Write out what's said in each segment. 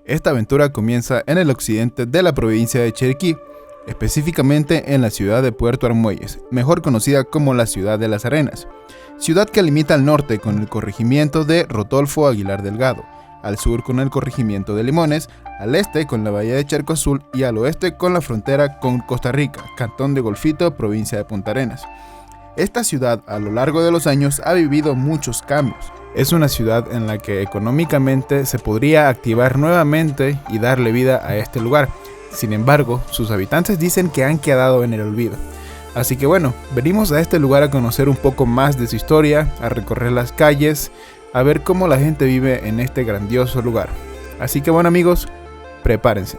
Esta aventura comienza en el occidente de la provincia de Chiriquí, específicamente en la ciudad de Puerto Armuelles, mejor conocida como la ciudad de las Arenas, ciudad que limita al norte con el corregimiento de Rodolfo Aguilar Delgado, al sur con el corregimiento de Limones, al este con la bahía de Charco Azul y al oeste con la frontera con Costa Rica, cantón de Golfito, provincia de Punta Arenas. Esta ciudad a lo largo de los años ha vivido muchos cambios. Es una ciudad en la que económicamente se podría activar nuevamente y darle vida a este lugar. Sin embargo, sus habitantes dicen que han quedado en el olvido. Así que bueno, venimos a este lugar a conocer un poco más de su historia, a recorrer las calles, a ver cómo la gente vive en este grandioso lugar. Así que bueno amigos, prepárense.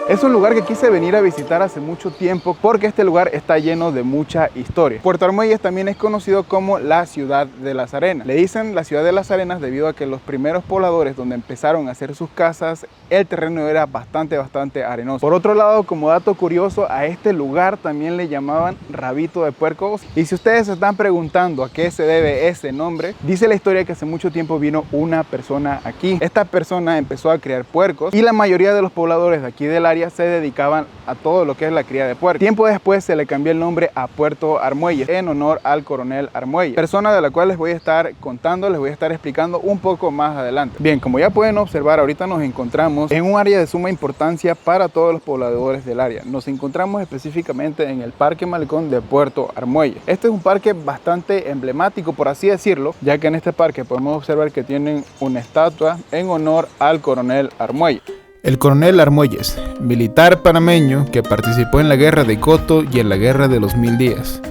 Es un lugar que quise venir a visitar hace mucho tiempo porque este lugar está lleno de mucha historia. Puerto Armuelles también es conocido como la ciudad de las arenas. Le dicen la ciudad de las arenas debido a que los primeros pobladores donde empezaron a hacer sus casas, el terreno era bastante arenoso. Por otro lado, como dato curioso, a este lugar también le llamaban Rabito de Puerco. Y si ustedes se están preguntando a qué se debe ese nombre, dice la historia que hace mucho tiempo vino una persona aquí. Esta persona empezó a criar puercos y la mayoría de los pobladores de aquí del área se dedicaban a todo lo que es la cría de puercos. Tiempo después se le cambió el nombre a Puerto Armuelles en honor al coronel Armuelles, persona de la cual les voy a estar contando, les voy a estar explicando un poco más adelante. Bien, como ya pueden observar, ahorita nos encontramos en un área de suma importancia para todos los pobladores del área. Nos encontramos específicamente en el Parque Malecón de Puerto Armuelles. Este es un parque bastante emblemático, por así decirlo, ya que en este parque podemos observar que tienen una estatua en honor al coronel Armuelles. El coronel Armuelles, militar panameño que participó en la guerra de Coto y en la guerra de los 1000 días.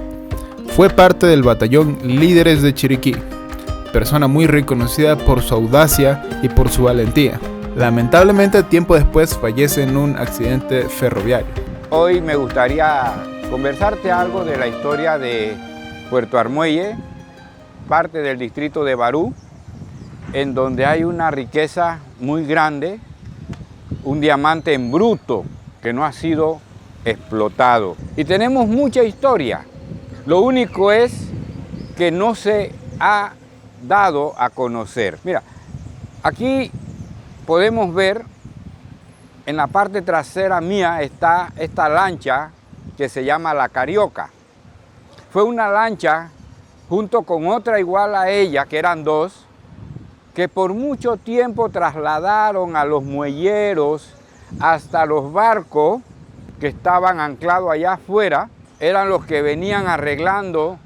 Fue parte del batallón Líderes de Chiriquí, persona muy reconocida por su audacia y por su valentía. Lamentablemente, tiempo después fallece en un accidente ferroviario. Hoy me gustaría conversarte algo de la historia de Puerto Armuelles, parte del distrito de Barú, en donde hay una riqueza muy grande, un diamante en bruto que no ha sido explotado. Y tenemos mucha historia. Lo único es que no se ha dado a conocer. Mira, aquí podemos ver en la parte trasera mía está esta lancha que se llama la Carioca. Fue una lancha junto con otra igual a ella, que eran dos, que por mucho tiempo trasladaron a los muelleros hasta los barcos que estaban anclados allá afuera. Eran los que venían arreglando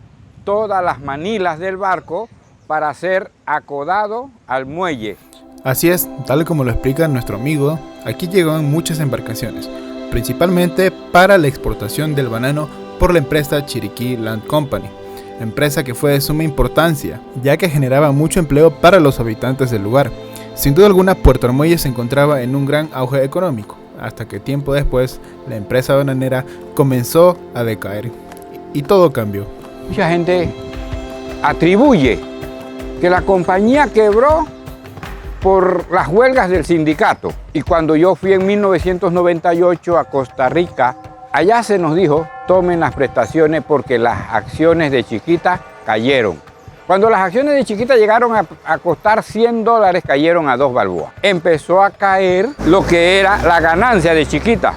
todas las manilas del barco para ser acodado al muelle. Así es, tal como lo explica nuestro amigo, aquí llegaban muchas embarcaciones, principalmente para la exportación del banano por la empresa Chiriquí Land Company. Empresa que fue de suma importancia, ya que generaba mucho empleo para los habitantes del lugar. Sin duda alguna, Puerto Armuelles se encontraba en un gran auge económico, hasta que tiempo después la empresa bananera comenzó a decaer y todo cambió. Mucha gente atribuye que la compañía quebró por las huelgas del sindicato. Y cuando yo fui en 1998 a Costa Rica, allá se nos dijo, tomen las prestaciones porque las acciones de Chiquita cayeron. Cuando las acciones de Chiquita llegaron a costar $100, cayeron a 2 balboas. Empezó a caer lo que era la ganancia de Chiquita.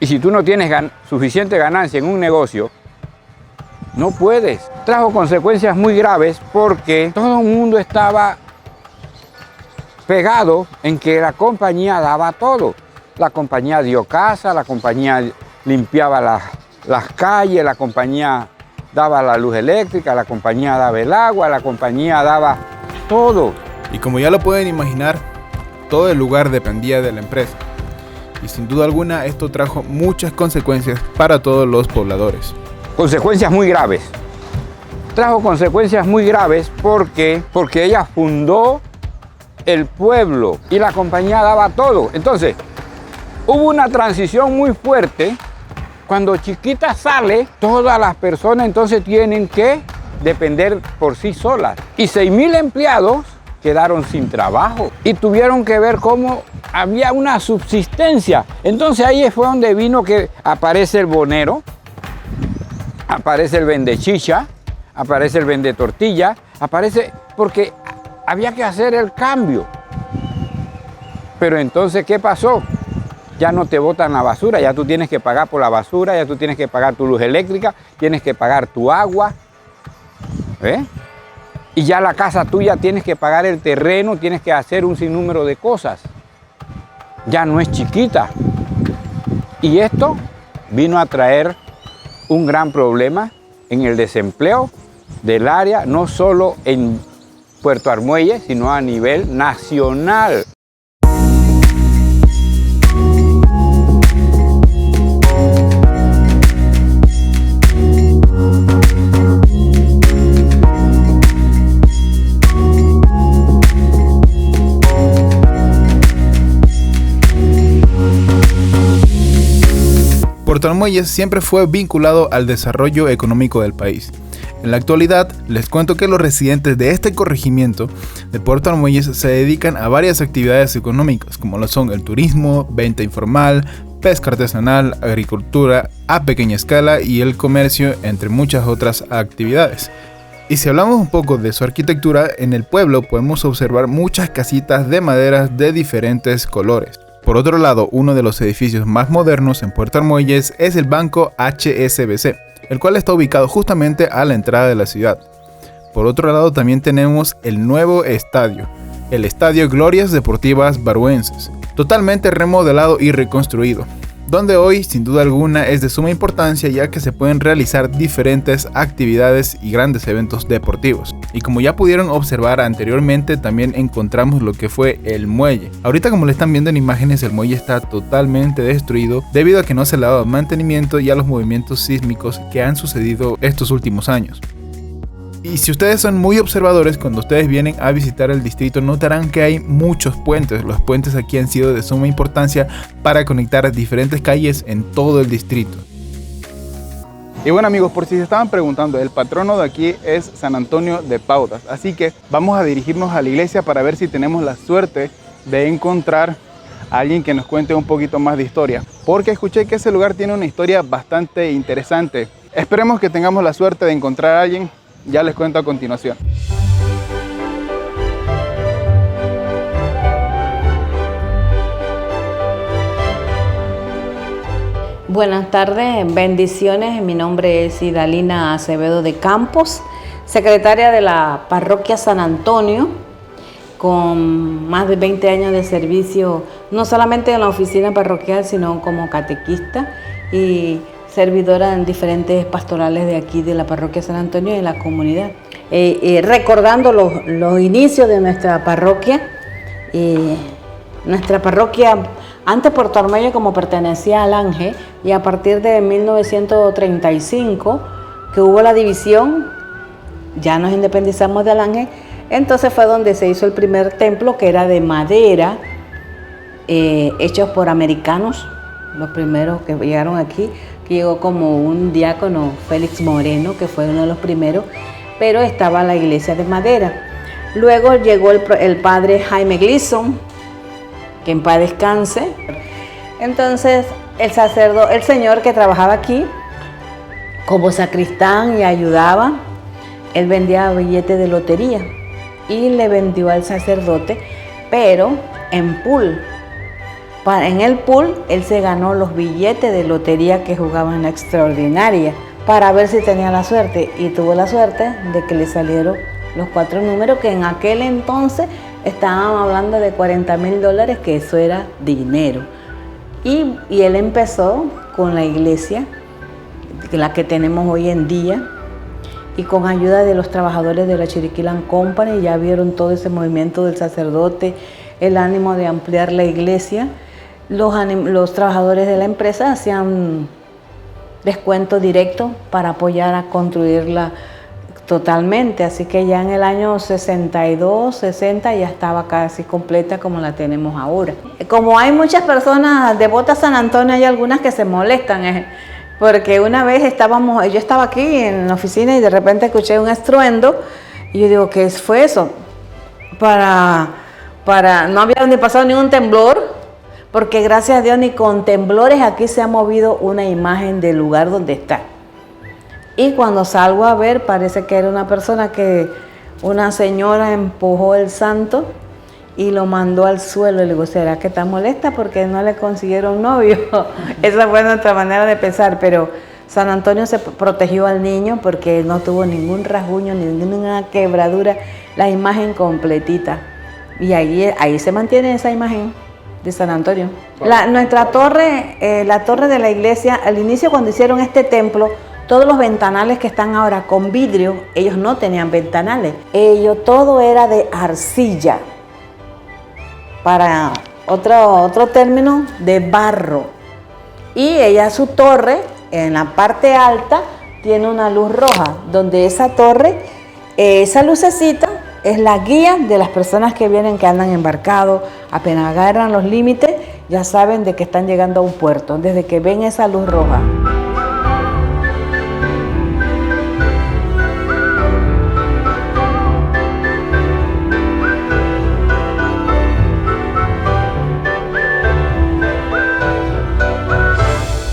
Y si tú no tienes suficiente ganancia en un negocio, no puedes. Trajo consecuencias muy graves porque todo el mundo estaba pegado en que la compañía daba todo. La compañía dio casa, la compañía limpiaba las calles, la compañía daba la luz eléctrica, la compañía daba el agua, la compañía daba todo. Y como ya lo pueden imaginar, todo el lugar dependía de la empresa. Y sin duda alguna esto trajo muchas consecuencias para todos los pobladores. Consecuencias muy graves. Trajo consecuencias muy graves porque ella fundó el pueblo y la compañía daba todo. Entonces, Hubo una transición muy fuerte. Cuando Chiquita sale, todas las personas entonces tienen que depender por sí solas. Y 6.000 empleados quedaron sin trabajo y tuvieron que ver cómo había una subsistencia. Entonces ahí fue donde vino que aparece el bonero, aparece el vendechicha, aparece el vendetortilla, aparece porque había que hacer el cambio. Pero entonces, ¿qué pasó? Ya no te botan la basura, ya tú tienes que pagar por la basura, ya tú tienes que pagar tu luz eléctrica, tienes que pagar tu agua, ¿eh? Y ya la casa tuya tienes que pagar el terreno, tienes que hacer un sinnúmero de cosas. Ya no es Chiquita. Y esto vino a traer un gran problema en el desempleo del área, no solo en Puerto Armuelle, sino a nivel nacional. Puerto Armuelle siempre fue vinculado al desarrollo económico del país. En la actualidad, les cuento que los residentes de este corregimiento de Puerto Armuelle se dedican a varias actividades económicas, como lo son el turismo, venta informal, pesca artesanal, agricultura a pequeña escala y el comercio, entre muchas otras actividades. Y si hablamos un poco de su arquitectura, en el pueblo podemos observar muchas casitas de madera de diferentes colores. Por otro lado, uno de los edificios más modernos en Puerto Armuelle es el Banco HSBC, el cual está ubicado justamente a la entrada de la ciudad. Por otro lado, también tenemos el nuevo estadio, el Estadio Glorias Deportivas Baruenses, totalmente remodelado y reconstruido, donde hoy sin duda alguna es de suma importancia ya que se pueden realizar diferentes actividades y grandes eventos deportivos. Y como ya pudieron observar anteriormente, también encontramos lo que fue el muelle. Ahorita, como le están viendo en imágenes, el muelle está totalmente destruido debido a que no se le ha dado mantenimiento y a los movimientos sísmicos que han sucedido estos últimos años. Y si ustedes son muy observadores, cuando ustedes vienen a visitar el distrito notarán que hay muchos puentes. Los puentes aquí han sido de suma importancia para conectar diferentes calles en todo el distrito. Y bueno amigos, por si se estaban preguntando, el patrono de aquí es San Antonio de Pautas. Así que vamos a dirigirnos a la iglesia para ver si tenemos la suerte de encontrar a alguien que nos cuente un poquito más de historia. Porque escuché que ese lugar tiene una historia bastante interesante. Esperemos que tengamos la suerte de encontrar a alguien. Ya les cuento a continuación. Buenas tardes, bendiciones. Mi nombre es Idalina Acevedo de Campos, secretaria de la parroquia San Antonio, con más de 20 años de servicio, no solamente en la oficina parroquial, sino como catequista y servidora en diferentes pastorales de aquí de la parroquia San Antonio y de la comunidad. Recordando los inicios de nuestra parroquia, antes Puerto Armuelle como pertenecía al Ángel, y a partir de 1935 que hubo la división, ya nos independizamos del Ángel, entonces fue donde se hizo el primer templo, que era de madera, hechos por americanos, los primeros que llegaron aquí. Llegó como un diácono, Félix Moreno, que fue uno de los primeros, pero estaba la iglesia de madera. Luego llegó el padre Jaime Gleason, que en paz descanse. Entonces el señor que trabajaba aquí como sacristán y ayudaba, él vendía billetes de lotería y le vendió al sacerdote, pero en pool. En el pool, él se ganó los billetes de lotería que jugaban en la extraordinaria para ver si tenía la suerte. Y tuvo la suerte de que le salieron los 4 números, que en aquel entonces estábamos hablando de $40,000, que eso era dinero. Y él empezó con la iglesia, la que tenemos hoy en día, y con ayuda de los trabajadores de la Chiriquí Land Company, ya vieron todo ese movimiento del sacerdote, el ánimo de ampliar la iglesia. Los trabajadores de la empresa hacían descuento directo para apoyar a construir Totalmente, así que ya en el año 62, 60 ya estaba casi completa como la tenemos ahora. Como hay muchas personas devotas a San Antonio, hay algunas que se molestan, porque una vez yo estaba aquí en la oficina y de repente escuché un estruendo y yo digo, ¿qué fue eso? No había ni pasado ningún temblor, porque gracias a Dios ni con temblores aquí se ha movido una imagen del lugar donde está. Y cuando salgo a ver, parece que era una señora empujó el santo y lo mandó al suelo. Y le digo, ¿será que está molesta porque no le consiguieron novio? Esa fue nuestra manera de pensar, pero San Antonio se protegió al niño porque no tuvo ningún rasguño, ninguna quebradura, la imagen completita. Y ahí se mantiene esa imagen de San Antonio. Nuestra torre, la torre de la iglesia, al inicio cuando hicieron este templo, todos los ventanales que están ahora con vidrio, ellos no tenían ventanales. Todo era de arcilla. Para otro término, de barro. Y su torre, en la parte alta, tiene una luz roja, donde esa torre, esa lucecita, es la guía de las personas que vienen, que andan embarcados. Apenas agarran los límites, ya saben de que están llegando a un puerto, desde que ven esa luz roja.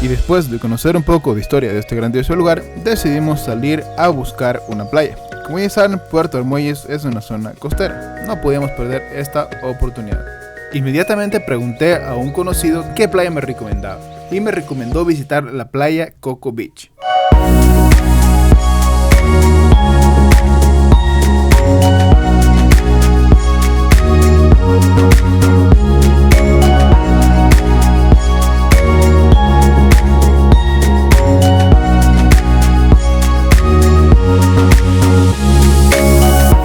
Y después de conocer un poco de historia de este grandioso lugar, decidimos salir a buscar una playa. Como ya saben, Puerto Armuelles es una zona costera, no podíamos perder esta oportunidad. Inmediatamente pregunté a un conocido qué playa me recomendaba, y me recomendó visitar la playa Coco Beach.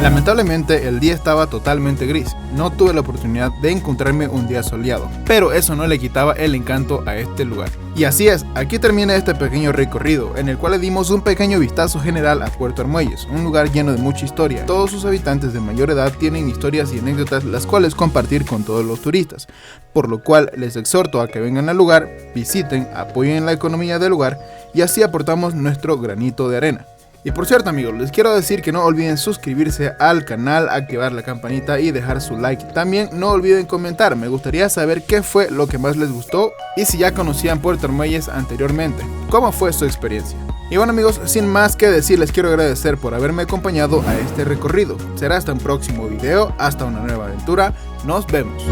Lamentablemente el día estaba totalmente gris, no tuve la oportunidad de encontrarme un día soleado, pero eso no le quitaba el encanto a este lugar. Y así es, aquí termina este pequeño recorrido, en el cual le dimos un pequeño vistazo general a Puerto Armuelles, un lugar lleno de mucha historia. Todos sus habitantes de mayor edad tienen historias y anécdotas las cuales compartir con todos los turistas, por lo cual les exhorto a que vengan al lugar, visiten, apoyen la economía del lugar y así aportamos nuestro granito de arena. Y por cierto amigos, les quiero decir que no olviden suscribirse al canal, activar la campanita y dejar su like. También no olviden comentar, me gustaría saber qué fue lo que más les gustó y si ya conocían Puerto Armuelles anteriormente, cómo fue su experiencia. Y bueno amigos, sin más que decir, les quiero agradecer por haberme acompañado a este recorrido. Será hasta un próximo video, hasta una nueva aventura, nos vemos.